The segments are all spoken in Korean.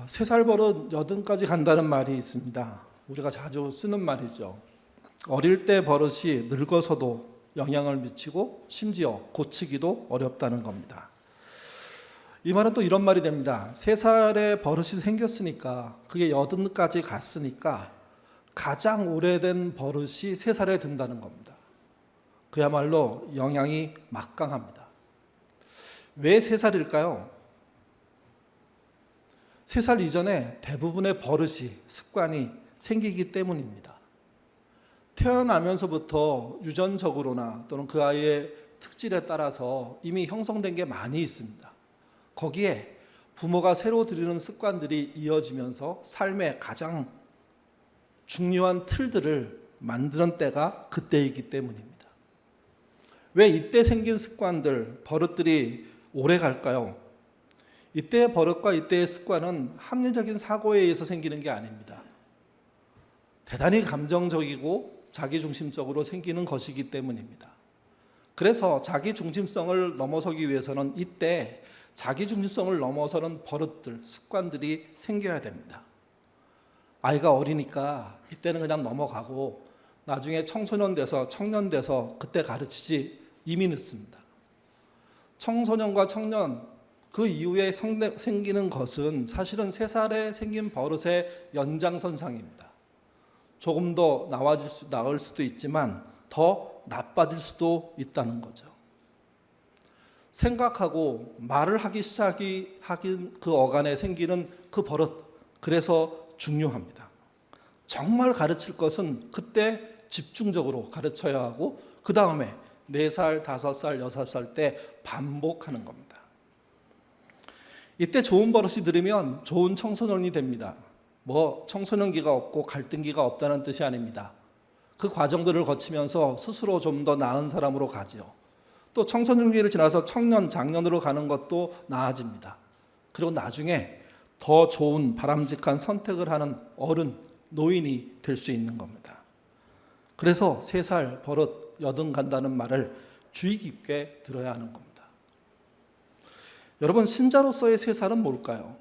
세 살 버릇 여든까지 간다는 말이 있습니다. 우리가 자주 쓰는 말이죠. 어릴 때 버릇이 늙어서도 영향을 미치고 심지어 고치기도 어렵다는 겁니다. 이 말은 또 이런 말이 됩니다. 3살에 버릇이 생겼으니까 그게 여든까지 갔으니까 가장 오래된 버릇이 3살에 든다는 겁니다. 그야말로 영향이 막강합니다. 왜 3살일까요? 3살 이전에 대부분의 버릇이, 습관이 생기기 때문입니다. 태어나면서부터 유전적으로나 또는 그 아이의 특질에 따라서 이미 형성된 게 많이 있습니다. 거기에 부모가 새로 들이는 습관들이 이어지면서 삶의 가장 중요한 틀들을 만드는 때가 그때이기 때문입니다. 왜 이때 생긴 습관들, 버릇들이 오래 갈까요? 이때의 버릇과 이때의 습관은 합리적인 사고에 의해서 생기는 게 아닙니다. 대단히 감정적이고 자기중심적으로 생기는 것이기 때문입니다. 그래서 자기중심성을 넘어서기 위해서는 이때 자기중심성을 넘어서는 버릇들, 습관들이 생겨야 됩니다. 아이가 어리니까 이때는 그냥 넘어가고 나중에 청소년 돼서 청년 돼서 그때 가르치지 이미 늦습니다. 청소년과 청년 그 이후에 생기는 것은 사실은 3살에 생긴 버릇의 연장선상입니다. 조금 더 나을 수도 있지만 더 나빠질 수도 있다는 거죠. 생각하고 말을 하기 시작하긴 그 어간에 생기는 그 버릇, 그래서 중요합니다. 정말 가르칠 것은 그때 집중적으로 가르쳐야 하고 그 다음에 4살, 5살, 6살 때 반복하는 겁니다. 이때 좋은 버릇이 들으면 좋은 청소년이 됩니다. 청소년기가 없고 갈등기가 없다는 뜻이 아닙니다. 그 과정들을 거치면서 스스로 좀 더 나은 사람으로 가죠. 또 청소년기를 지나서 청년, 장년으로 가는 것도 나아집니다. 그리고 나중에 더 좋은 바람직한 선택을 하는 어른, 노인이 될 수 있는 겁니다. 그래서 3살 버릇 여든 간다는 말을 주의 깊게 들어야 하는 겁니다. 여러분, 신자로서의 3살은 뭘까요?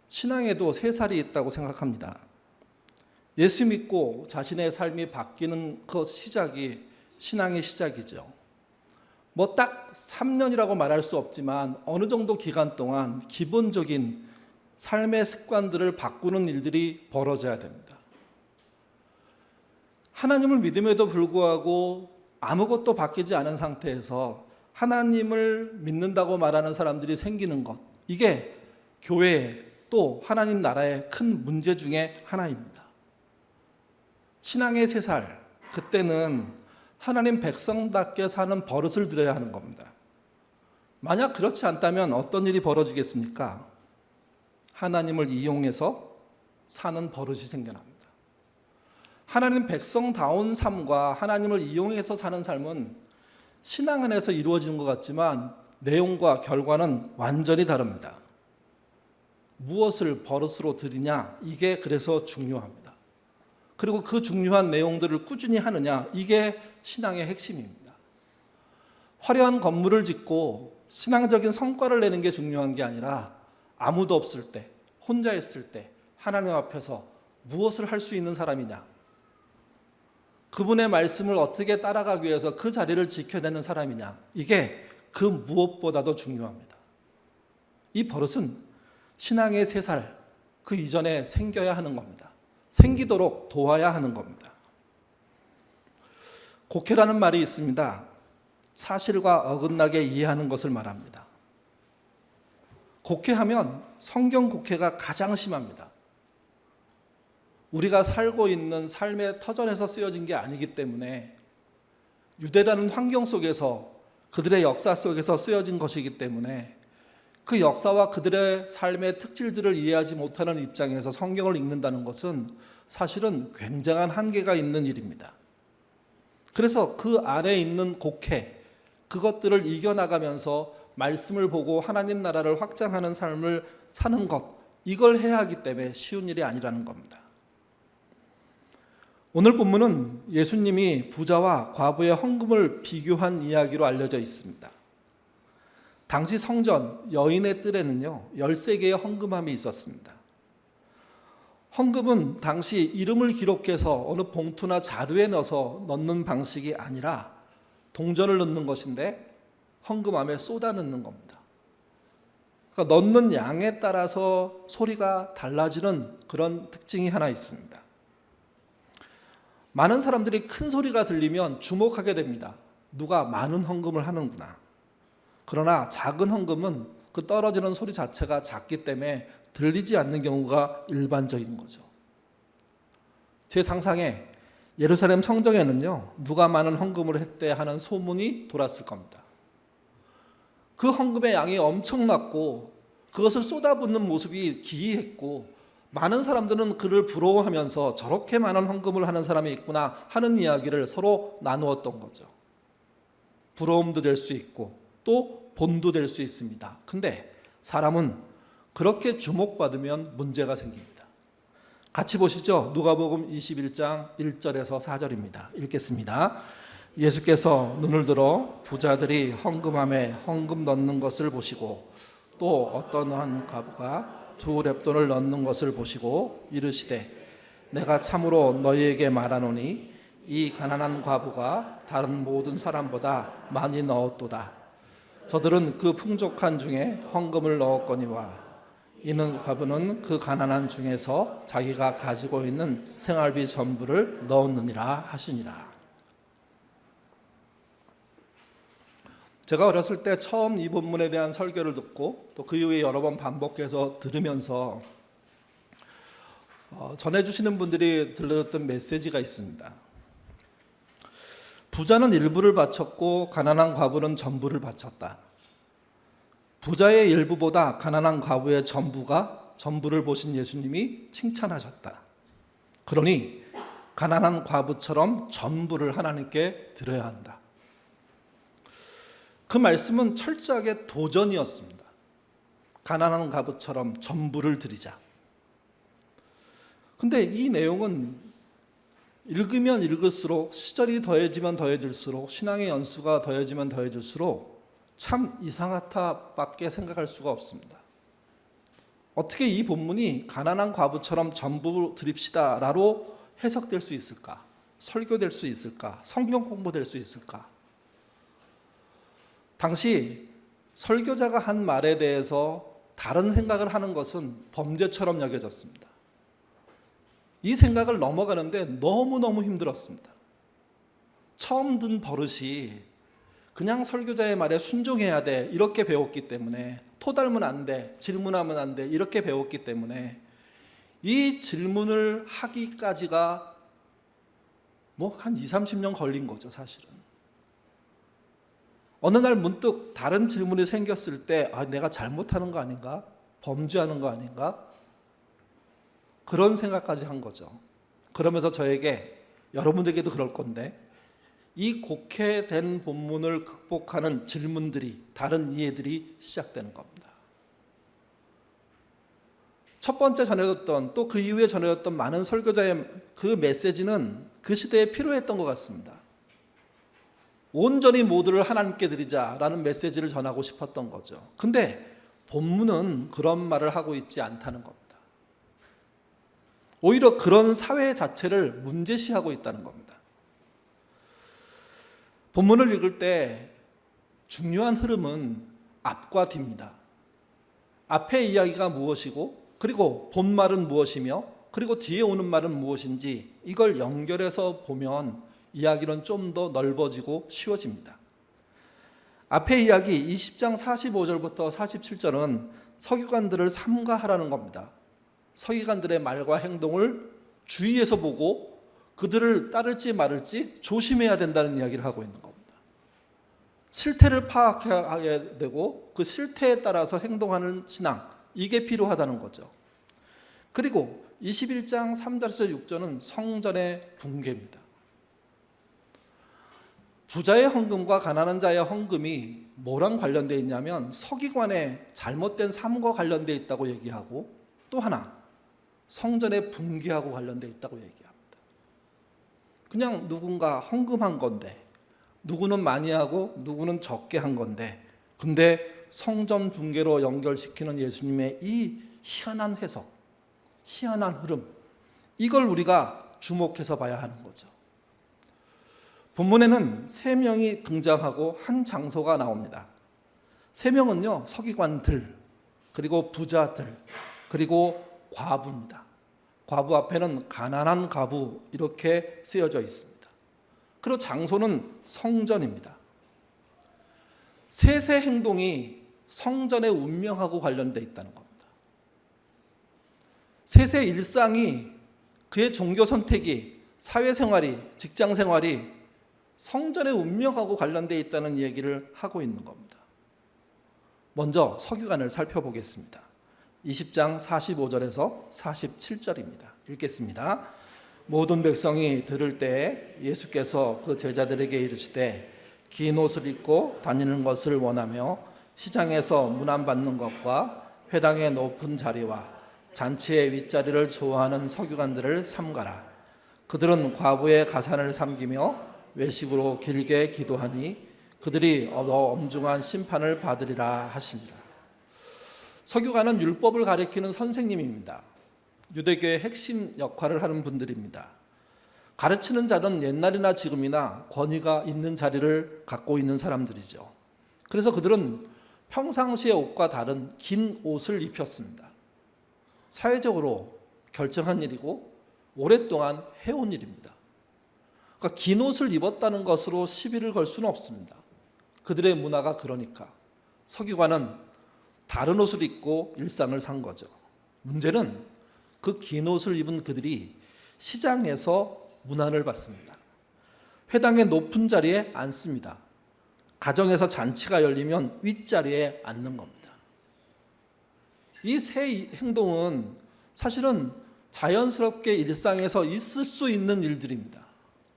신앙에도 3살이 있다고 생각합니다. 예수 믿고 자신의 삶이 바뀌는 그 시작이 신앙의 시작이죠. 딱 3년이라고 말할 수 없지만 어느 정도 기간 동안 기본적인 삶의 습관들을 바꾸는 일들이 벌어져야 됩니다. 하나님을 믿음에도 불구하고 아무것도 바뀌지 않은 상태에서 하나님을 믿는다고 말하는 사람들이 생기는 것, 이게 교회에 또 하나님 나라의 큰 문제 중에 하나입니다. 신앙의 3살, 그때는 하나님 백성답게 사는 버릇을 들여야 하는 겁니다. 만약 그렇지 않다면 어떤 일이 벌어지겠습니까? 하나님을 이용해서 사는 버릇이 생겨납니다. 하나님 백성다운 삶과 하나님을 이용해서 사는 삶은 신앙 안에서 이루어지는 것 같지만 내용과 결과는 완전히 다릅니다. 무엇을 버릇으로 들이냐, 이게 그래서 중요합니다. 그리고 그 중요한 내용들을 꾸준히 하느냐, 이게 신앙의 핵심입니다. 화려한 건물을 짓고 신앙적인 성과를 내는 게 중요한 게 아니라 아무도 없을 때, 혼자 있을 때 하나님 앞에서 무엇을 할 수 있는 사람이냐, 그분의 말씀을 어떻게 따라가기 위해서 그 자리를 지켜내는 사람이냐, 이게 그 무엇보다도 중요합니다. 이 버릇은 신앙의 3살, 그 이전에 생겨야 하는 겁니다. 생기도록 도와야 하는 겁니다. 곡해라는 말이 있습니다. 사실과 어긋나게 이해하는 것을 말합니다. 곡해하면 성경 곡해가 가장 심합니다. 우리가 살고 있는 삶의 터전에서 쓰여진 게 아니기 때문에, 유대라는 환경 속에서 그들의 역사 속에서 쓰여진 것이기 때문에 그 역사와 그들의 삶의 특질들을 이해하지 못하는 입장에서 성경을 읽는다는 것은 사실은 굉장한 한계가 있는 일입니다. 그래서 그 안에 있는 곡해, 그것들을 이겨나가면서 말씀을 보고 하나님 나라를 확장하는 삶을 사는 것, 이걸 해야 하기 때문에 쉬운 일이 아니라는 겁니다. 오늘 본문은 예수님이 부자와 과부의 헌금을 비교한 이야기로 알려져 있습니다. 당시 성전 여인의 뜰에는요 13개의 헌금함이 있었습니다. 헌금은 당시 이름을 기록해서 어느 봉투나 자루에 넣어서 넣는 방식이 아니라 동전을 넣는 것인데 헌금함에 쏟아 넣는 겁니다. 그러니까 넣는 양에 따라서 소리가 달라지는 그런 특징이 하나 있습니다. 많은 사람들이 큰 소리가 들리면 주목하게 됩니다. 누가 많은 헌금을 하는구나. 그러나 작은 헌금은 그 떨어지는 소리 자체가 작기 때문에 들리지 않는 경우가 일반적인 거죠. 제 상상에 예루살렘 성전에는요 누가 많은 헌금을 했대 하는 소문이 돌았을 겁니다. 그 헌금의 양이 엄청났고 그것을 쏟아붓는 모습이 기이했고 많은 사람들은 그를 부러워하면서 저렇게 많은 헌금을 하는 사람이 있구나 하는 이야기를 서로 나누었던 거죠. 부러움도 될 수 있고 또 본도 될 수 있습니다. 근데 사람은 그렇게 주목받으면 문제가 생깁니다. 같이 보시죠. 누가복음 21장 1절에서 4절입니다. 읽겠습니다. 예수께서 눈을 들어 부자들이 헌금함에 헌금 넣는 것을 보시고 또 어떤 한 과부가 2렙돈을 넣는 것을 보시고 이르시되 내가 참으로 너희에게 말하노니 이 가난한 과부가 다른 모든 사람보다 많이 넣었도다. 저들은 그 풍족한 중에 헌금을 넣었거니와 이는 과부는 그 가난한 중에서 자기가 가지고 있는 생활비 전부를 넣었느니라 하시니라. 제가 어렸을 때 처음 이 본문에 대한 설교를 듣고 또 그 이후에 여러 번 반복해서 들으면서 전해주시는 분들이 들려줬던 메시지가 있습니다. 부자는 일부를 바쳤고 가난한 과부는 전부를 바쳤다. 부자의 일부보다 가난한 과부의 전부를 보신 예수님이 칭찬하셨다. 그러니 가난한 과부처럼 전부를 하나님께 드려야 한다. 그 말씀은 철저하게 도전이었습니다. 가난한 과부처럼 전부를 드리자. 근데 이 내용은 읽으면 읽을수록 시절이 더해지면 더해질수록 신앙의 연수가 더해지면 더해질수록 참 이상하다밖에 생각할 수가 없습니다. 어떻게 이 본문이 가난한 과부처럼 전부 드립시다라로 해석될 수 있을까? 설교될 수 있을까? 성경 공부될 수 있을까? 당시 설교자가 한 말에 대해서 다른 생각을 하는 것은 범죄처럼 여겨졌습니다. 이 생각을 넘어가는데 너무너무 힘들었습니다. 처음 든 버릇이 그냥 설교자의 말에 순종해야 돼 이렇게 배웠기 때문에 토달면 안 돼, 질문하면 안 돼 이렇게 배웠기 때문에 이 질문을 하기까지가 한 20-30년 걸린 거죠 사실은. 어느 날 문득 다른 질문이 생겼을 때 내가 잘못하는 거 아닌가? 범죄하는 거 아닌가? 그런 생각까지 한 거죠. 그러면서 저에게 여러분에게도 그럴 건데 이 곡해된 본문을 극복하는 질문들이 다른 이해들이 시작되는 겁니다. 첫 번째 전해졌던 또 그 이후에 전해졌던 많은 설교자의 그 메시지는 그 시대에 필요했던 것 같습니다. 온전히 모두를 하나님께 드리자라는 메시지를 전하고 싶었던 거죠. 근데 본문은 그런 말을 하고 있지 않다는 겁니다. 오히려 그런 사회 자체를 문제시하고 있다는 겁니다. 본문을 읽을 때 중요한 흐름은 앞과 뒤입니다. 앞의 이야기가 무엇이고 그리고 본말은 무엇이며 그리고 뒤에 오는 말은 무엇인지 이걸 연결해서 보면 이야기는 좀 더 넓어지고 쉬워집니다. 앞의 이야기 20장 45절부터 47절은 서기관들을 삼가하라는 겁니다. 서기관들의 말과 행동을 주의해서 보고 그들을 따를지 말을지 조심해야 된다는 이야기를 하고 있는 겁니다. 실태를 파악해야 되고 그 실태에 따라서 행동하는 신앙, 이게 필요하다는 거죠. 그리고 21장 3절에서 6절은 성전의 붕괴입니다. 부자의 헌금과 가난한 자의 헌금이 뭐랑 관련되어 있냐면 서기관의 잘못된 삶과 관련되어 있다고 얘기하고 또 하나 성전의 붕괴하고 관련되어 있다고 얘기합니다. 그냥 누군가 헌금한 건데 누구는 많이 하고 누구는 적게 한 건데 근데 성전 붕괴로 연결시키는 예수님의 이 희한한 해석, 희한한 흐름, 이걸 우리가 주목해서 봐야 하는 거죠. 본문에는 3명이 등장하고 한 장소가 나옵니다. 3명은요, 서기관들, 그리고 부자들, 그리고 과부입니다. 과부 앞에는 가난한 과부 이렇게 쓰여져 있습니다. 그리고 장소는 성전입니다. 셋의 행동이 성전의 운명하고 관련되어 있다는 겁니다. 셋의 일상이, 그의 종교 선택이, 사회생활이, 직장생활이 성전의 운명하고 관련되어 있다는 얘기를 하고 있는 겁니다. 먼저 서기관을 살펴보겠습니다. 20장 45절에서 47절입니다. 읽겠습니다. 모든 백성이 들을 때 예수께서 그 제자들에게 이르시되 긴 옷을 입고 다니는 것을 원하며 시장에서 문안받는 것과 회당의 높은 자리와 잔치의 윗자리를 좋아하는 서기관들을 삼가라. 그들은 과부의 가산을 삼기며 외식으로 길게 기도하니 그들이 더 엄중한 심판을 받으리라 하시니라. 서기관은 율법을 가리키는 선생님입니다. 유대교의 핵심 역할을 하는 분들입니다. 가르치는 자는 옛날이나 지금이나 권위가 있는 자리를 갖고 있는 사람들이죠. 그래서 그들은 평상시의 옷과 다른 긴 옷을 입혔습니다. 사회적으로 결정한 일이고 오랫동안 해온 일입니다. 그러니까 긴 옷을 입었다는 것으로 시비를 걸 수는 없습니다. 그들의 문화가 그러니까 서기관은 다른 옷을 입고 일상을 산 거죠. 문제는 그 긴 옷을 입은 그들이 시장에서 문안을 받습니다. 회당의 높은 자리에 앉습니다. 가정에서 잔치가 열리면 윗자리에 앉는 겁니다. 이 세 행동은 사실은 자연스럽게 일상에서 있을 수 있는 일들입니다.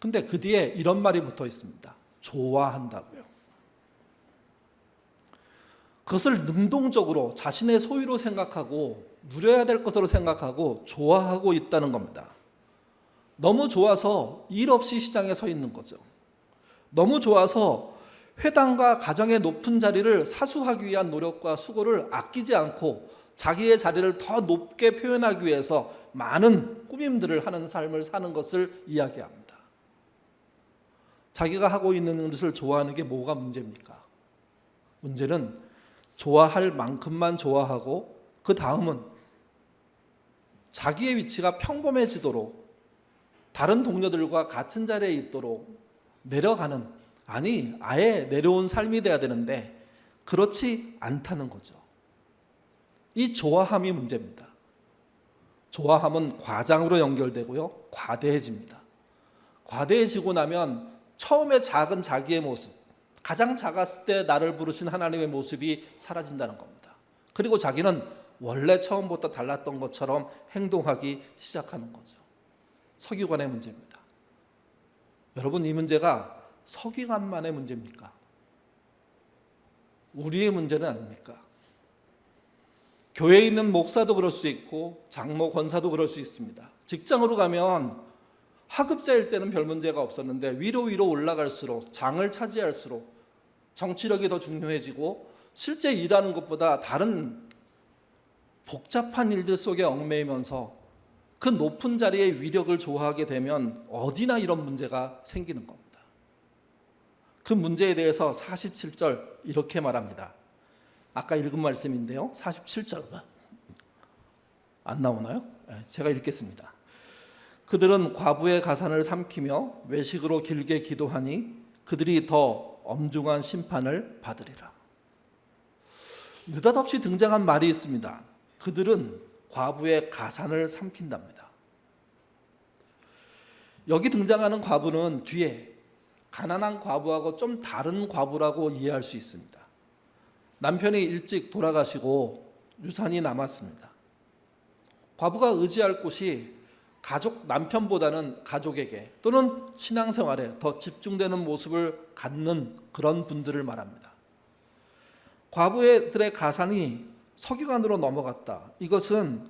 근데 그 뒤에 이런 말이 붙어 있습니다. 좋아한다고요. 그것을 능동적으로 자신의 소유로 생각하고 누려야 될 것으로 생각하고 좋아하고 있다는 겁니다. 너무 좋아서 일 없이 시장에 서 있는 거죠. 너무 좋아서 회당과 가정의 높은 자리를 사수하기 위한 노력과 수고를 아끼지 않고 자기의 자리를 더 높게 표현하기 위해서 많은 꾸밈들을 하는 삶을 사는 것을 이야기합니다. 자기가 하고 있는 것을 좋아하는 게 뭐가 문제입니까? 문제는 좋아할 만큼만 좋아하고 그 다음은 자기의 위치가 평범해지도록 다른 동료들과 같은 자리에 있도록 내려가는, 아니 아예 내려온 삶이 돼야 되는데 그렇지 않다는 거죠. 이 좋아함이 문제입니다. 좋아함은 과장으로 연결되고요, 과대해집니다. 과대해지고 나면 처음에 작은 자기의 모습, 가장 작았을 때 나를 부르신 하나님의 모습이 사라진다는 겁니다. 그리고 자기는 원래 처음부터 달랐던 것처럼 행동하기 시작하는 거죠. 서기관의 문제입니다. 여러분, 이 문제가 서기관만의 문제입니까? 우리의 문제는 아닙니까? 교회에 있는 목사도 그럴 수 있고 장로, 권사도 그럴 수 있습니다. 직장으로 가면 하급자일 때는 별 문제가 없었는데 위로 올라갈수록, 장을 차지할수록 정치력이 더 중요해지고 실제 일하는 것보다 다른 복잡한 일들 속에 얽매이면서 그 높은 자리의 위력을 좋아하게 되면 어디나 이런 문제가 생기는 겁니다. 그 문제에 대해서 47절 이렇게 말합니다. 아까 읽은 말씀인데요, 47절 안 나오나요? 제가 읽겠습니다. 그들은 과부의 가산을 삼키며 외식으로 길게 기도하니 그들이 더 엄중한 심판을 받으리라. 느닷없이 등장한 말이 있습니다. 그들은 과부의 가산을 삼킨답니다. 여기 등장하는 과부는 뒤에 가난한 과부하고 좀 다른 과부라고 이해할 수 있습니다. 남편이 일찍 돌아가시고 유산이 남았습니다. 과부가 의지할 곳이 남편보다는 가족에게 또는 신앙생활에 더 집중되는 모습을 갖는 그런 분들을 말합니다. 과부들의 가산이 서기관으로 넘어갔다. 이것은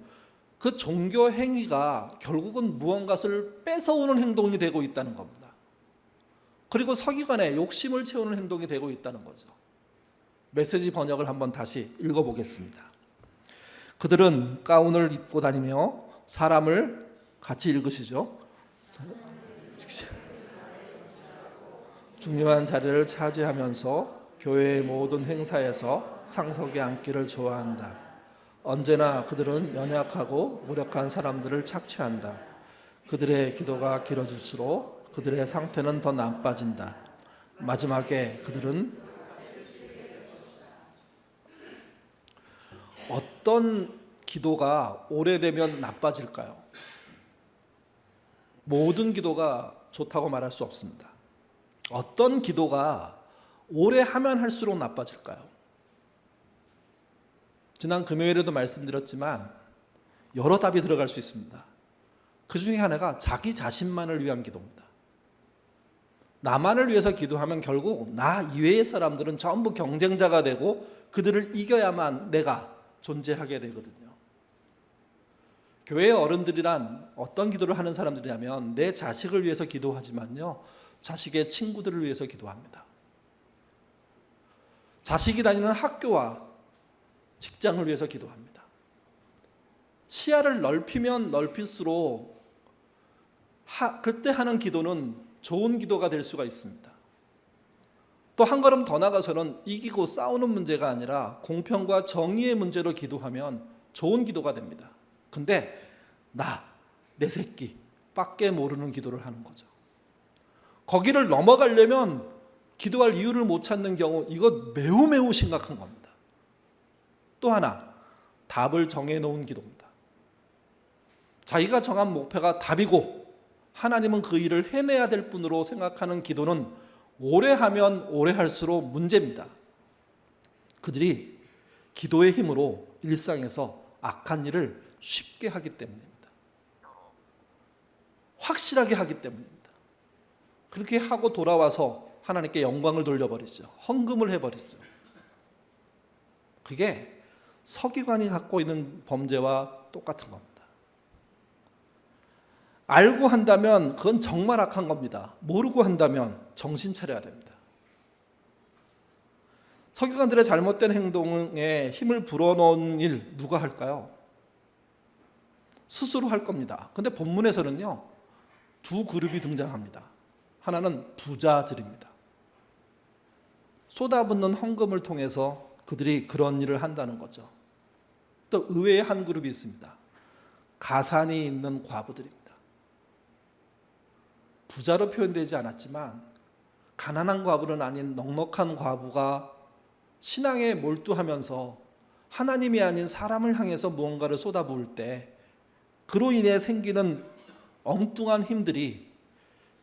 그 종교 행위가 결국은 무언가를 뺏어오는 행동이 되고 있다는 겁니다. 그리고 서기관의 욕심을 채우는 행동이 되고 있다는 거죠. 메시지 번역을 한번 다시 읽어보겠습니다. 그들은 가운을 입고 다니며 사람을 같이 읽으시죠. 중요한 자리를 차지하면서 교회의 모든 행사에서 상석에 앉기를 좋아한다. 언제나 그들은 연약하고 무력한 사람들을 착취한다. 그들의 기도가 길어질수록 그들의 상태는 더 나빠진다. 마지막에 그들은 어떤 기도가 오래되면 나빠질까요? 모든 기도가 좋다고 말할 수 없습니다. 어떤 기도가 오래 하면 할수록 나빠질까요? 지난 금요일에도 말씀드렸지만 여러 답이 들어갈 수 있습니다. 그 중에 하나가 자기 자신만을 위한 기도입니다. 나만을 위해서 기도하면 결국 나 이외의 사람들은 전부 경쟁자가 되고 그들을 이겨야만 내가 존재하게 되거든요. 교회의 어른들이란 어떤 기도를 하는 사람들이냐면 내 자식을 위해서 기도하지만요, 자식의 친구들을 위해서 기도합니다. 자식이 다니는 학교와 직장을 위해서 기도합니다. 시야를 넓히면 넓힐수록 그때 하는 기도는 좋은 기도가 될 수가 있습니다. 또 한 걸음 더 나가서는 이기고 싸우는 문제가 아니라 공평과 정의의 문제로 기도하면 좋은 기도가 됩니다. 근데 내 새끼 밖에 모르는 기도를 하는 거죠. 거기를 넘어가려면 기도할 이유를 못 찾는 경우, 이거 매우 심각한 겁니다. 또 하나, 답을 정해놓은 기도입니다. 자기가 정한 목표가 답이고 하나님은 그 일을 해내야 될 뿐으로 생각하는 기도는 오래 하면 오래 할수록 문제입니다. 그들이 기도의 힘으로 일상에서 악한 일을 쉽게 하기 때문입니다. 확실하게 하기 때문입니다. 그렇게 하고 돌아와서 하나님께 영광을 돌려버리죠. 헌금을 해버리죠. 그게 서기관이 갖고 있는 범죄와 똑같은 겁니다. 알고 한다면 그건 정말 악한 겁니다. 모르고 한다면 정신 차려야 됩니다. 서기관들의 잘못된 행동에 힘을 불어넣는 일 누가 할까요? 스스로 할 겁니다. 근데 본문에서는요, 두 그룹이 등장합니다. 하나는 부자들입니다. 쏟아붓는 헌금을 통해서 그들이 그런 일을 한다는 거죠. 또 의외의 한 그룹이 있습니다. 가산이 있는 과부들입니다. 부자로 표현되지 않았지만 가난한 과부는 아닌 넉넉한 과부가 신앙에 몰두하면서 하나님이 아닌 사람을 향해서 무언가를 쏟아부을 때 그로 인해 생기는 엉뚱한 힘들이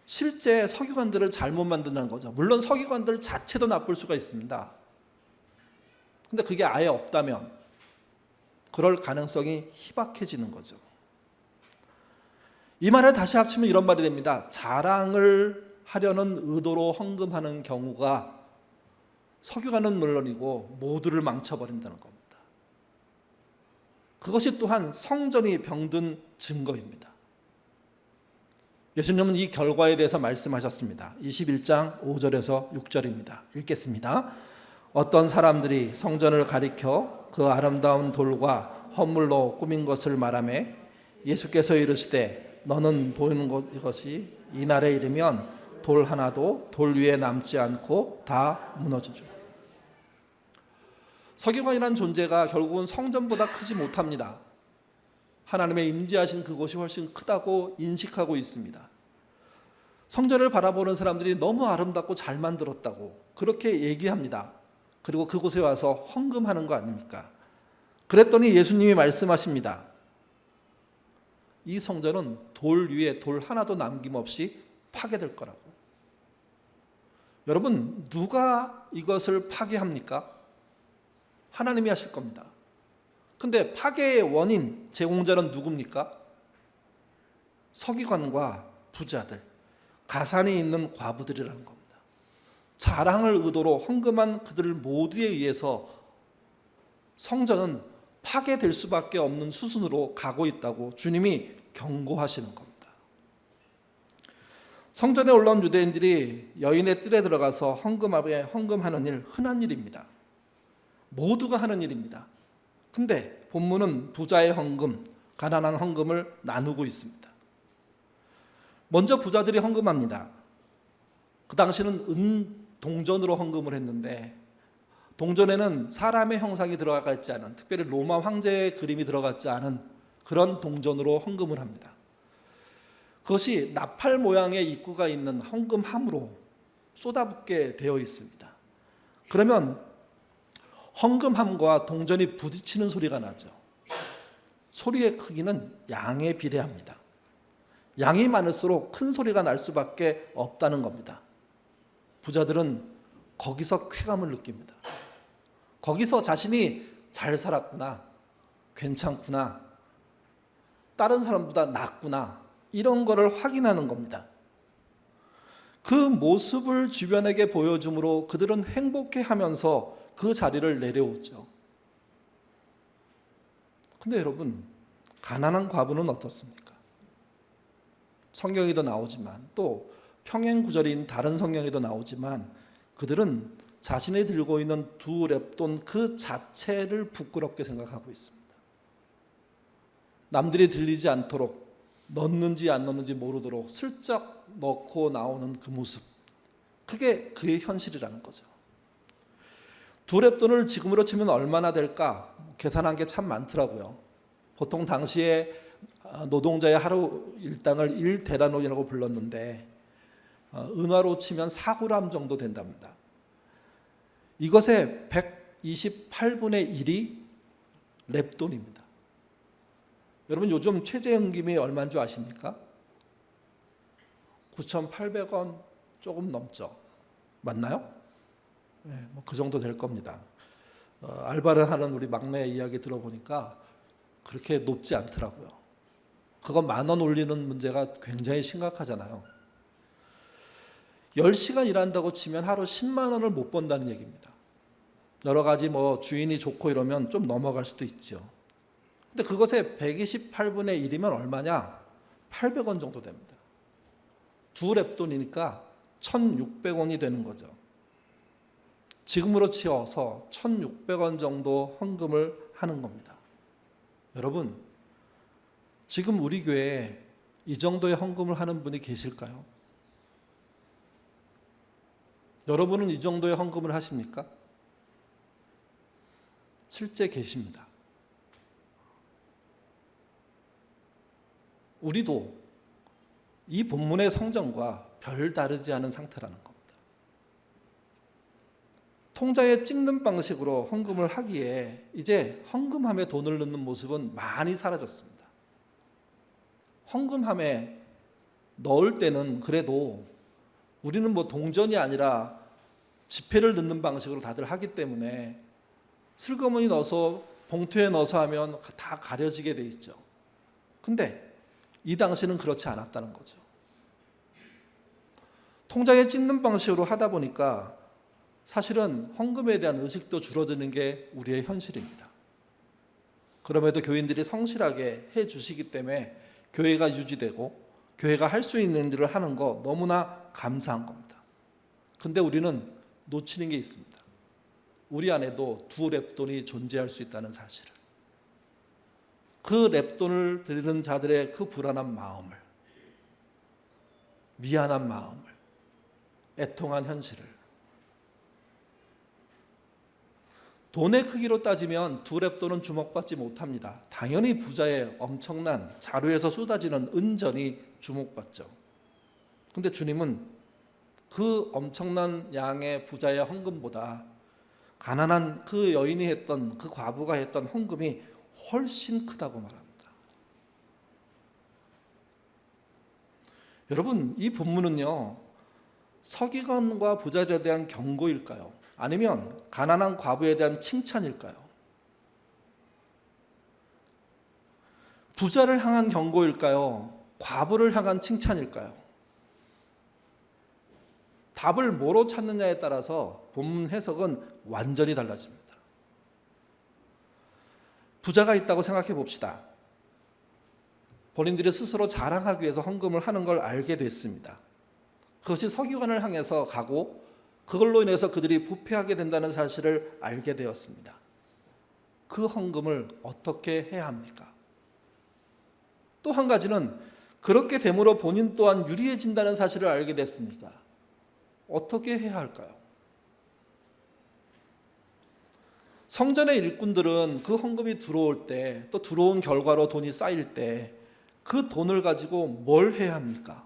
실제 서기관들을 잘못 만드는 거죠. 물론 서기관들 자체도 나쁠 수가 있습니다. 근데 그게 아예 없다면 그럴 가능성이 희박해지는 거죠. 이 말을 다시 합치면 이런 말이 됩니다. 자랑을 하려는 의도로 헌금하는 경우가 서기관은 물론이고 모두를 망쳐버린다는 겁니다. 그것이 또한 성전이 병든 증거입니다. 예수님은 이 결과에 대해서 말씀하셨습니다. 21장 5절에서 6절입니다. 읽겠습니다. 어떤 사람들이 성전을 가리켜 그 아름다운 돌과 헌물로 꾸민 것을 말하며 예수께서 이르시되 너는 보이는 것이 이날에 이르면 돌 하나도 돌 위에 남지 않고 다 무너지죠. 서기관이라는 존재가 결국은 성전보다 크지 못합니다. 하나님의 임재하신 그곳이 훨씬 크다고 인식하고 있습니다. 성전을 바라보는 사람들이 너무 아름답고 잘 만들었다고 그렇게 얘기합니다. 그리고 그곳에 와서 헌금하는 거 아닙니까? 그랬더니 예수님이 말씀하십니다. 이 성전은 돌 위에 돌 하나도 남김없이 파괴될 거라고. 여러분, 누가 이것을 파괴합니까? 하나님이 하실 겁니다. 근데 파괴의 원인, 제공자는 누굽니까? 서기관과 부자들, 가산이 있는 과부들이라는 겁니다. 자랑을 의도로 헌금한 그들 모두에 의해서 성전은 파괴될 수밖에 없는 수순으로 가고 있다고 주님이 경고하시는 겁니다. 성전에 올라온 유대인들이 여인의 뜰에 들어가서 헌금하는 일 흔한 일입니다. 모두가 하는 일입니다. 근데 본문은 부자의 헌금, 가난한 헌금을 나누고 있습니다. 먼저 부자들이 헌금합니다. 그 당시는 은동전으로 헌금을 했는데 동전에는 사람의 형상이 들어가 있지 않은, 특별히 로마 황제의 그림이 들어갔지 않은 그런 동전으로 헌금을 합니다. 그것이 나팔 모양의 입구가 있는 헌금함으로 쏟아붓게 되어 있습니다. 그러면 헌금함과 동전이 부딪히는 소리가 나죠. 소리의 크기는 양에 비례합니다. 양이 많을수록 큰 소리가 날 수밖에 없다는 겁니다. 부자들은 거기서 쾌감을 느낍니다. 거기서 자신이 잘 살았구나, 괜찮구나, 다른 사람보다 낫구나, 이런 거를 확인하는 겁니다. 그 모습을 주변에게 보여줌으로 그들은 행복해하면서 그 자리를 내려오죠. 근데 여러분, 가난한 과부는 어떻습니까? 성경에도 나오지만, 또 평행구절인 다른 성경에도 나오지만, 그들은 자신이 들고 있는 2렙돈 그 자체를 부끄럽게 생각하고 있습니다. 남들이 들리지 않도록 넣는지 안 넣는지 모르도록 슬쩍 넣고 나오는 그 모습, 그게 그의 현실이라는 거죠. 2렙돈을 지금으로 치면 얼마나 될까 계산한 게 참 많더라고요. 보통 당시에 노동자의 하루 일당을 1데나리온이라고 불렀는데 은화로 치면 4g 정도 된답니다. 이것의 128분의 1이 렙돈입니다. 여러분, 요즘 최저임금이 얼마인 줄 아십니까? 9,800원 조금 넘죠. 맞나요? 네, 그 정도 될 겁니다. 알바를 하는 우리 막내 이야기 들어보니까 그렇게 높지 않더라고요. 그거 10,000원 올리는 문제가 굉장히 심각하잖아요. 10시간 일한다고 치면 하루 10만 원을 못 번다는 얘기입니다. 여러 가지 주인이 좋고 이러면 좀 넘어갈 수도 있죠. 근데 그것의 128분의 1이면 얼마냐? 800원 정도 됩니다. 2렙돈이니까 1,600원이 되는 거죠. 지금으로 치어서 1,600원 정도 헌금을 하는 겁니다. 여러분, 지금 우리 교회에 이 정도의 헌금을 하는 분이 계실까요? 여러분은 이 정도의 헌금을 하십니까? 실제 계십니다. 우리도 이 본문의 성전과 별 다르지 않은 상태라는 겁니다. 통장에 찍는 방식으로 헌금을 하기에 이제 헌금함에 돈을 넣는 모습은 많이 사라졌습니다. 헌금함에 넣을 때는 그래도 우리는 동전이 아니라 지폐를 넣는 방식으로 다들 하기 때문에 슬그머니 넣어서 봉투에 넣어서 하면 다 가려지게 돼 있죠. 근데 이 당시는 그렇지 않았다는 거죠. 통장에 찍는 방식으로 하다 보니까 사실은 헌금에 대한 의식도 줄어드는 게 우리의 현실입니다. 그럼에도 교인들이 성실하게 해 주시기 때문에 교회가 유지되고 교회가 할 수 있는 일을 하는 거 너무나 감사한 겁니다. 근데 우리는 놓치는 게 있습니다. 우리 안에도 2렙돈이 존재할 수 있다는 사실을. 그 렙돈을 드리는 자들의 그 불안한 마음을, 미안한 마음을, 애통한 현실을. 돈의 크기로 따지면 2렙돈은 주목받지 못합니다. 당연히 부자의 엄청난 자루에서 쏟아지는 은전이 주목받죠. 근데 주님은 그 엄청난 양의 부자의 헌금보다 가난한 그 여인이 했던, 그 과부가 했던 헌금이 훨씬 크다고 말합니다. 여러분, 이 본문은요, 서기관과 부자들에 대한 경고일까요? 아니면 가난한 과부에 대한 칭찬일까요? 부자를 향한 경고일까요? 과부를 향한 칭찬일까요? 답을 뭐로 찾느냐에 따라서 본문 해석은 완전히 달라집니다. 부자가 있다고 생각해 봅시다. 본인들이 스스로 자랑하기 위해서 헌금을 하는 걸 알게 됐습니다. 그것이 서기관을 향해서 가고 그걸로 인해서 그들이 부패하게 된다는 사실을 알게 되었습니다. 그 헌금을 어떻게 해야 합니까? 또 한 가지는 그렇게 됨으로 본인 또한 유리해진다는 사실을 알게 됐습니다. 어떻게 해야 할까요? 성전의 일꾼들은 그 헌금이 들어올 때, 또 들어온 결과로 돈이 쌓일 때 그 돈을 가지고 뭘 해야 합니까?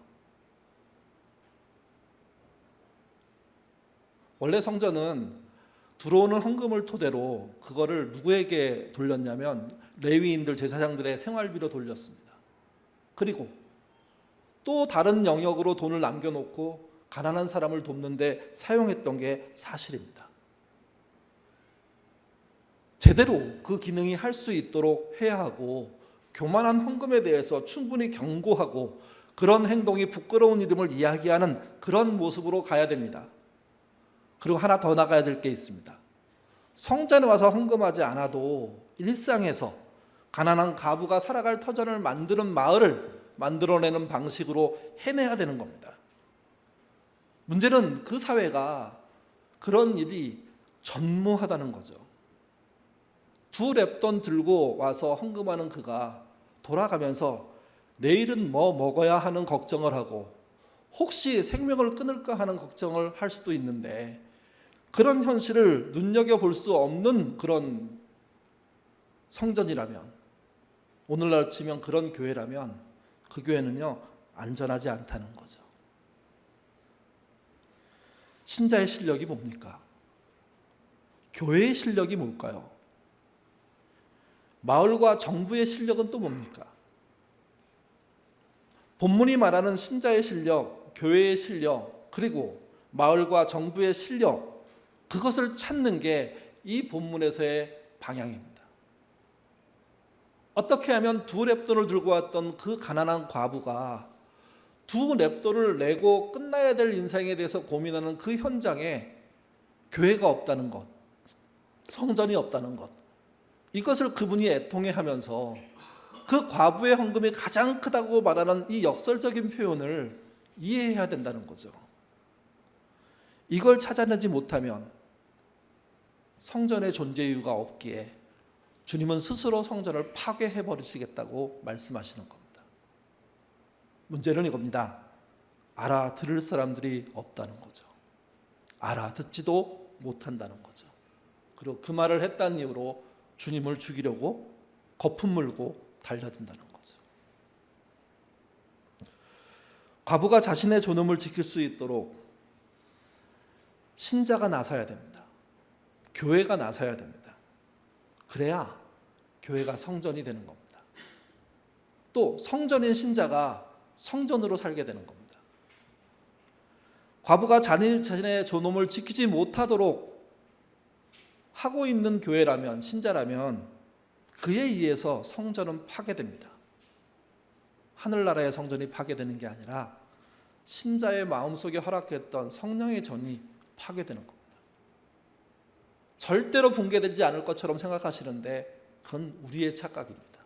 원래 성전은 들어오는 헌금을 토대로 그거를 누구에게 돌렸냐면 레위인들, 제사장들의 생활비로 돌렸습니다. 그리고 또 다른 영역으로 돈을 남겨놓고 가난한 사람을 돕는데 사용했던 게 사실입니다. 제대로 그 기능이 할 수 있도록 해야 하고, 교만한 헌금에 대해서 충분히 경고하고, 그런 행동이 부끄러운 이름을 이야기하는 그런 모습으로 가야 됩니다. 그리고 하나 더 나가야 될 게 있습니다. 성전에 와서 헌금하지 않아도 일상에서 가난한 과부가 살아갈 터전을 만드는 마을을 만들어내는 방식으로 해내야 되는 겁니다. 문제는 그 사회가 그런 일이 전무하다는 거죠. 2렙돈 들고 와서 헌금하는 그가 돌아가면서 내일은 뭐 먹어야 하는 걱정을 하고, 혹시 생명을 끊을까 하는 걱정을 할 수도 있는데, 그런 현실을 눈여겨볼 수 없는 그런 성전이라면, 오늘날 치면 그런 교회라면 그 교회는요, 안전하지 않다는 거죠. 신자의 실력이 뭡니까? 교회의 실력이 뭘까요? 마을과 정부의 실력은 또 뭡니까? 본문이 말하는 신자의 실력, 교회의 실력, 그리고 마을과 정부의 실력, 그것을 찾는 게 이 본문에서의 방향입니다. 어떻게 하면 2렙돈을 들고 왔던 그 가난한 과부가 2렙돈을 내고 끝나야 될 인생에 대해서 고민하는 그 현장에 교회가 없다는 것, 성전이 없다는 것, 이것을 그분이 애통해하면서 그 과부의 헌금이 가장 크다고 말하는 이 역설적인 표현을 이해해야 된다는 거죠. 이걸 찾아내지 못하면 성전의 존재 이유가 없기에 주님은 스스로 성전을 파괴해 버리시겠다고 말씀하시는 겁니다. 문제는 이겁니다. 알아들을 사람들이 없다는 거죠. 알아듣지도 못한다는 거죠. 그리고 그 말을 했다는 이유로 주님을 죽이려고 거품 물고 달려든다는 거죠. 과부가 자신의 존엄을 지킬 수 있도록 신자가 나서야 됩니다. 교회가 나서야 됩니다. 그래야 교회가 성전이 되는 겁니다. 또 성전인 신자가 성전으로 살게 되는 겁니다. 과부가 자신의 존엄을 지키지 못하도록 하고 있는 교회라면, 신자라면 그에 의해서 성전은 파괴됩니다. 하늘나라의 성전이 파괴되는 게 아니라 신자의 마음속에 허락했던 성령의 전이 파괴되는 겁니다. 절대로 붕괴되지 않을 것처럼 생각하시는데 그건 우리의 착각입니다.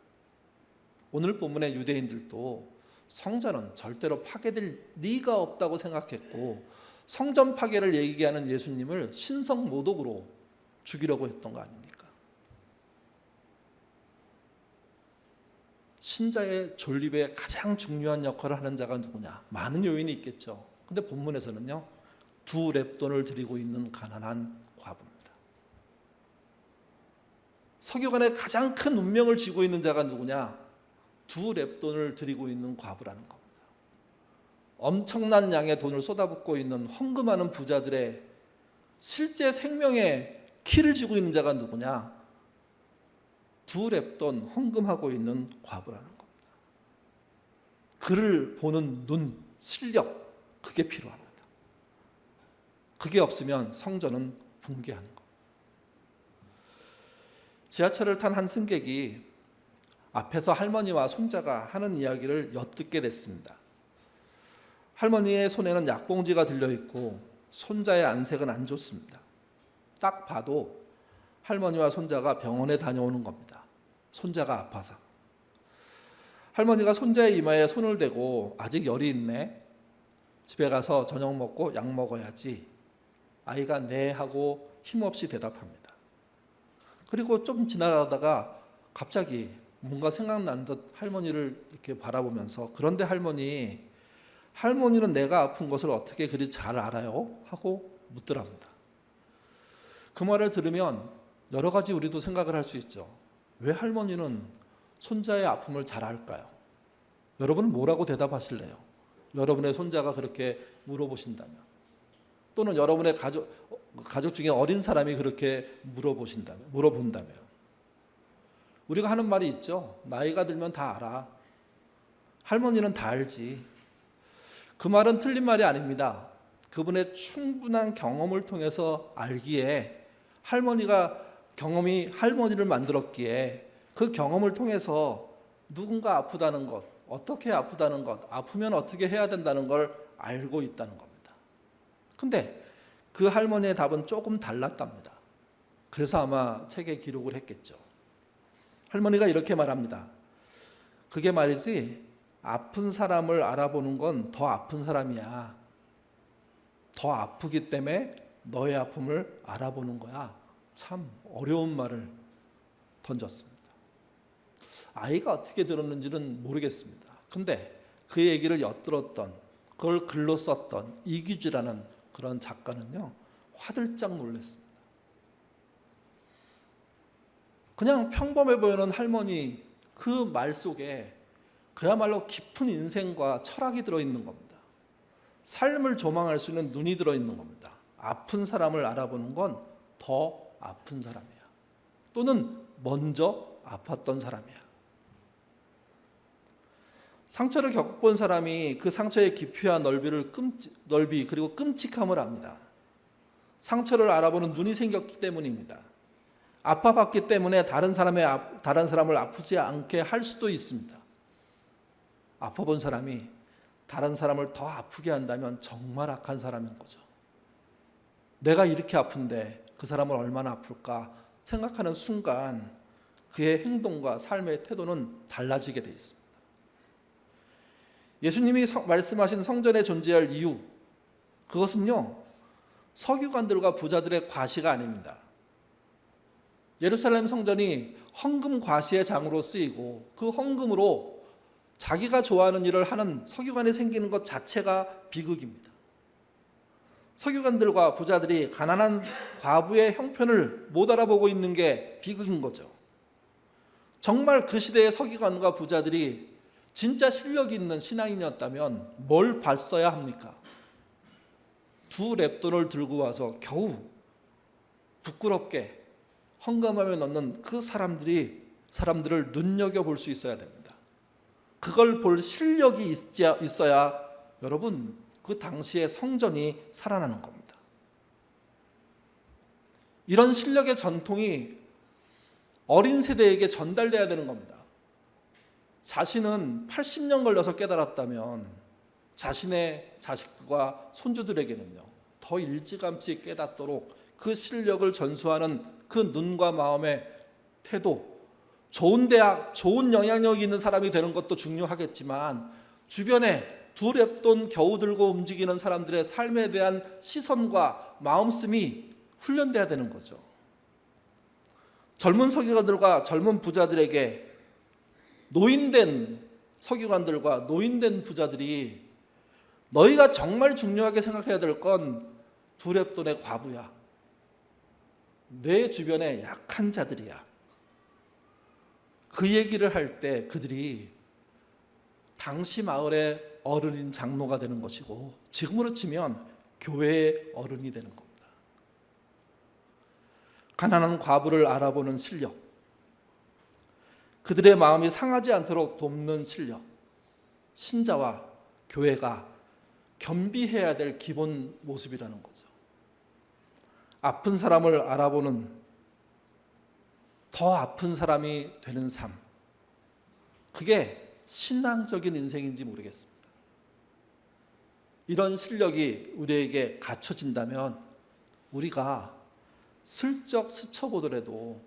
오늘 본문의 유대인들도 성전은 절대로 파괴될 리가 없다고 생각했고, 성전 파괴를 얘기하는 예수님을 신성모독으로 죽이려고 했던 거 아닙니까? 신자의 존립에 가장 중요한 역할을 하는 자가 누구냐? 많은 요인이 있겠죠. 근데 본문에서는요, 2렙돈을 드리고 있는 가난한 과부입니다. 서기관의 가장 큰 운명을 쥐고 있는 자가 누구냐? 2렙돈을 드리고 있는 과부라는 겁니다. 엄청난 양의 돈을 쏟아붓고 있는 헌금하는 부자들의 실제 생명의 키를 쥐고 있는 자가 누구냐? 2렙돈 헌금하고 있는 과부라는 겁니다. 그를 보는 눈, 실력, 그게 필요합니다. 그게 없으면 성전은 붕괴하는 겁니다. 지하철을 탄 한 승객이 앞에서 할머니와 손자가 하는 이야기를 엿듣게 됐습니다. 할머니의 손에는 약봉지가 들려있고 손자의 안색은 안 좋습니다. 딱 봐도 할머니와 손자가 병원에 다녀오는 겁니다. 손자가 아파서. 할머니가 손자의 이마에 손을 대고 아직 열이 있네. 집에 가서 저녁 먹고 약 먹어야지. 아이가 네 하고 힘없이 대답합니다. 그리고 좀 지나가다가 갑자기 뭔가 생각난 듯 할머니를 이렇게 바라보면서, 그런데 할머니는 내가 아픈 것을 어떻게 그리 잘 알아요? 하고 묻더랍니다. 그 말을 들으면 여러 가지 우리도 생각을 할 수 있죠. 왜 할머니는 손자의 아픔을 잘 알까요? 여러분은 뭐라고 대답하실래요? 여러분의 손자가 그렇게 물어보신다면, 또는 여러분의 가족 중에 어린 사람이 그렇게 물어본다면, 우리가 하는 말이 있죠. 나이가 들면 다 알아. 할머니는 다 알지. 그 말은 틀린 말이 아닙니다. 그분의 충분한 경험을 통해서 알기에, 할머니를 만들었기에 그 경험을 통해서 누군가 아프다는 것, 어떻게 아프다는 것, 아프면 어떻게 해야 된다는 걸 알고 있다는 겁니다. 근데 그 할머니의 답은 조금 달랐답니다. 그래서 아마 책에 기록을 했겠죠. 할머니가 이렇게 말합니다. 그게 말이지, 아픈 사람을 알아보는 건 더 아픈 사람이야. 더 아프기 때문에 너의 아픔을 알아보는 거야. 참 어려운 말을 던졌습니다. 아이가 어떻게 들었는지는 모르겠습니다. 근데 그 얘기를 엿들었던, 그걸 글로 썼던 이규지라는 그런 작가는요, 화들짝 놀랐습니다. 그냥 평범해 보이는 할머니 그 말 속에 그야말로 깊은 인생과 철학이 들어있는 겁니다. 삶을 조망할 수 있는 눈이 들어있는 겁니다. 아픈 사람을 알아보는 건 더 아픈 사람이야. 또는 먼저 아팠던 사람이야. 상처를 겪어본 사람이 그 상처의 깊이와 넓이 그리고 끔찍함을 압니다. 상처를 알아보는 눈이 생겼기 때문입니다. 아파봤기 때문에 다른 사람을 아프지 않게 할 수도 있습니다. 아파본 사람이 다른 사람을 더 아프게 한다면 정말 악한 사람인 거죠. 내가 이렇게 아픈데 그 사람은 얼마나 아플까 생각하는 순간 그의 행동과 삶의 태도는 달라지게 되어 있습니다. 예수님이 말씀하신 성전에 존재할 이유, 그것은요, 서기관들과 부자들의 과시가 아닙니다. 예루살렘 성전이 헌금 과시의 장으로 쓰이고 그 헌금으로 자기가 좋아하는 일을 하는 서기관이 생기는 것 자체가 비극입니다. 서기관들과 부자들이 가난한 과부의 형편을 못 알아보고 있는 게 비극인 거죠. 정말 그 시대의 서기관과 부자들이 진짜 실력이 있는 신앙인이었다면 뭘 봤어야 합니까? 2렙돈을 들고 와서 겨우 부끄럽게 헌금함에 넣는 그 사람들을 눈여겨볼 수 있어야 됩니다. 그걸 볼 실력이 있어야 여러분, 그 당시의 성전이 살아나는 겁니다. 이런 실력의 전통이 어린 세대에게 전달돼야 되는 겁니다. 자신은 80년 걸려서 깨달았다면 자신의 자식과 손주들에게는요, 더 일찌감치 깨닫도록 그 실력을 전수하는 그 눈과 마음의 태도, 좋은 대학, 좋은 영향력이 있는 사람이 되는 것도 중요하겠지만 주변에 2렙돈 겨우 들고 움직이는 사람들의 삶에 대한 시선과 마음씀이 훈련돼야 되는 거죠. 젊은 서기관들과 젊은 부자들에게 노인된 서기관들과 노인된 부자들이 너희가 정말 중요하게 생각해야 될 건 2렙돈의 과부야. 내 주변에 약한 자들이야. 그 얘기를 할 때 그들이 당시 마을의 어른인 장로가 되는 것이고, 지금으로 치면 교회의 어른이 되는 겁니다. 가난한 과부를 알아보는 실력, 그들의 마음이 상하지 않도록 돕는 실력, 신자와 교회가 겸비해야 될 기본 모습이라는 거죠. 아픈 사람을 알아보는, 더 아픈 사람이 되는 삶, 그게 신앙적인 인생인지 모르겠습니다. 이런 실력이 우리에게 갖춰진다면 우리가 슬쩍 스쳐보더라도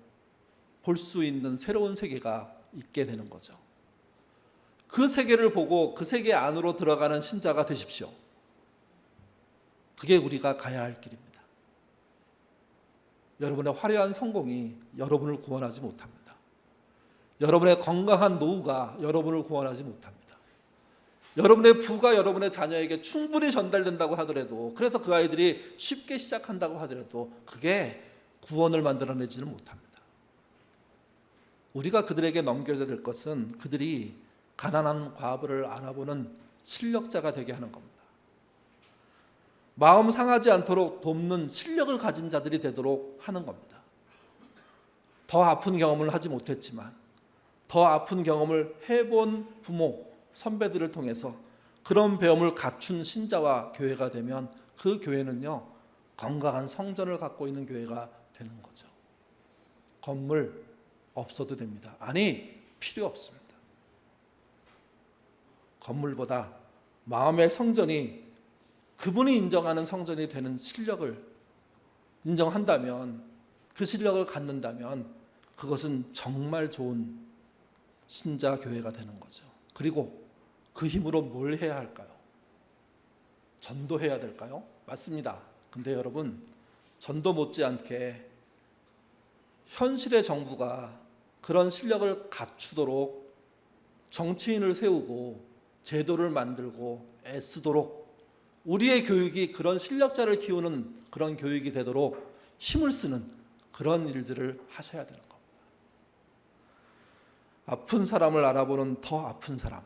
볼 수 있는 새로운 세계가 있게 되는 거죠. 그 세계를 보고 그 세계 안으로 들어가는 신자가 되십시오. 그게 우리가 가야 할 길입니다. 여러분의 화려한 성공이 여러분을 구원하지 못합니다. 여러분의 건강한 노후가 여러분을 구원하지 못합니다. 여러분의 부가 여러분의 자녀에게 충분히 전달된다고 하더라도, 그래서 그 아이들이 쉽게 시작한다고 하더라도 그게 구원을 만들어내지는 못합니다. 우리가 그들에게 넘겨야 될 것은 그들이 가난한 과부를 알아보는 실력자가 되게 하는 겁니다. 마음 상하지 않도록 돕는 실력을 가진 자들이 되도록 하는 겁니다. 더 아픈 경험을 하지 못했지만 더 아픈 경험을 해본 부모, 선배들을 통해서 그런 배움을 갖춘 신자와 교회가 되면 그 교회는요, 건강한 성전을 갖고 있는 교회가 되는 거죠. 건물 없어도 됩니다. 아니, 필요 없습니다. 건물보다 마음의 성전이 그분이 인정하는 성전이 되는 실력을 인정한다면, 그 실력을 갖는다면 그것은 정말 좋은 신자 교회가 되는 거죠. 그리고 그 힘으로 뭘 해야 할까요? 전도해야 될까요? 맞습니다. 근데 여러분, 전도 못지않게 현실의 정부가 그런 실력을 갖추도록 정치인을 세우고 제도를 만들고 애쓰도록, 우리의 교육이 그런 실력자를 키우는 그런 교육이 되도록 힘을 쓰는 그런 일들을 하셔야 되는 겁니다. 아픈 사람을 알아보는 더 아픈 사람,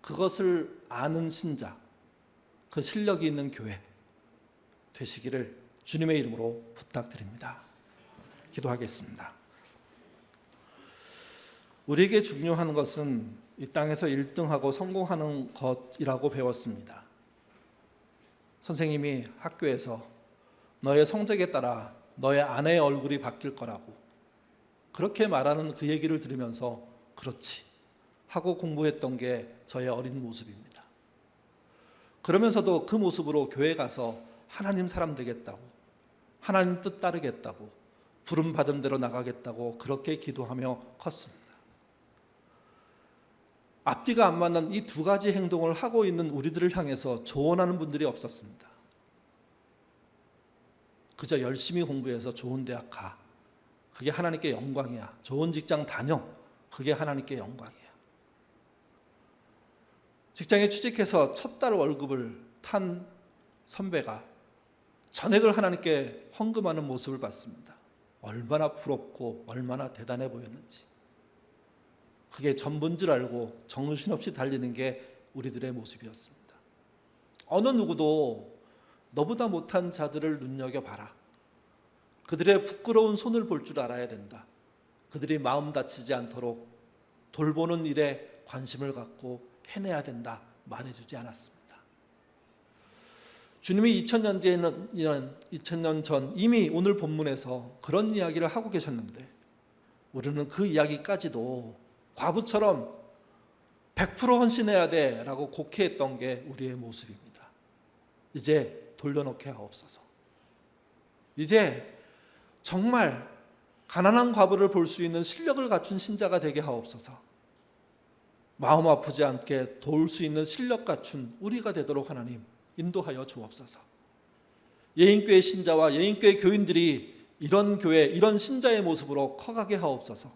그것을 아는 신자, 그 실력이 있는 교회 되시기를 주님의 이름으로 부탁드립니다. 기도하겠습니다. 우리에게 중요한 것은 이 땅에서 1등하고 성공하는 것이라고 배웠습니다. 선생님이 학교에서 너의 성적에 따라 너의 아내의 얼굴이 바뀔 거라고 그렇게 말하는 그 얘기를 들으면서 그렇지 하고 공부했던 게 저의 어린 모습입니다. 그러면서도 그 모습으로 교회 가서 하나님 사람 되겠다고, 하나님 뜻 따르겠다고, 부름 받은 대로 나가겠다고 그렇게 기도하며 컸습니다. 앞뒤가 안 맞는 이 두 가지 행동을 하고 있는 우리들을 향해서 조언하는 분들이 없었습니다. 그저 열심히 공부해서 좋은 대학 가, 그게 하나님께 영광이야. 좋은 직장 다녀, 그게 하나님께 영광이야. 직장에 취직해서 첫 달 월급을 탄 선배가 전액을 하나님께 헌금하는 모습을 봤습니다. 얼마나 부럽고 얼마나 대단해 보였는지. 그게 전부인 줄 알고 정신없이 달리는 게 우리들의 모습이었습니다. 어느 누구도 너보다 못한 자들을 눈여겨봐라. 그들의 부끄러운 손을 볼 줄 알아야 된다. 그들이 마음 다치지 않도록 돌보는 일에 관심을 갖고 해내야 된다 말해주지 않았습니다. 주님이 2000년 전 이미 오늘 본문에서 그런 이야기를 하고 계셨는데 우리는 그 이야기까지도 과부처럼 100% 헌신해야 돼라고 곡해했던 게 우리의 모습입니다. 이제 돌려놓게 하옵소서. 이제 정말 가난한 과부를 볼 수 있는 실력을 갖춘 신자가 되게 하옵소서. 마음 아프지 않게 도울 수 있는 실력 갖춘 우리가 되도록 하나님 인도하여 주옵소서. 예인교회 신자와 예인교회 교인들이 이런 교회, 이런 신자의 모습으로 커가게 하옵소서.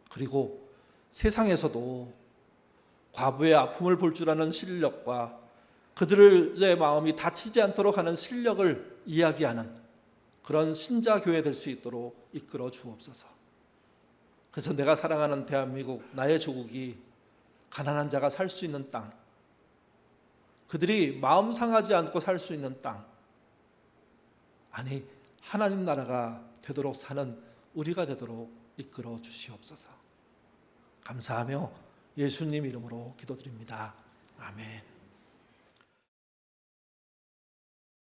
그리고 세상에서도 과부의 아픔을 볼 줄 아는 실력과 그들의 마음이 다치지 않도록 하는 실력을 이야기하는 그런 신자 교회 될 수 있도록 이끌어 주옵소서. 그래서 내가 사랑하는 대한민국, 나의 조국이 가난한 자가 살 수 있는 땅, 그들이 마음 상하지 않고 살 수 있는 땅, 아니 하나님 나라가 되도록 사는 우리가 되도록 이끌어 주시옵소서. 감사하며 예수님 이름으로 기도드립니다. 아멘.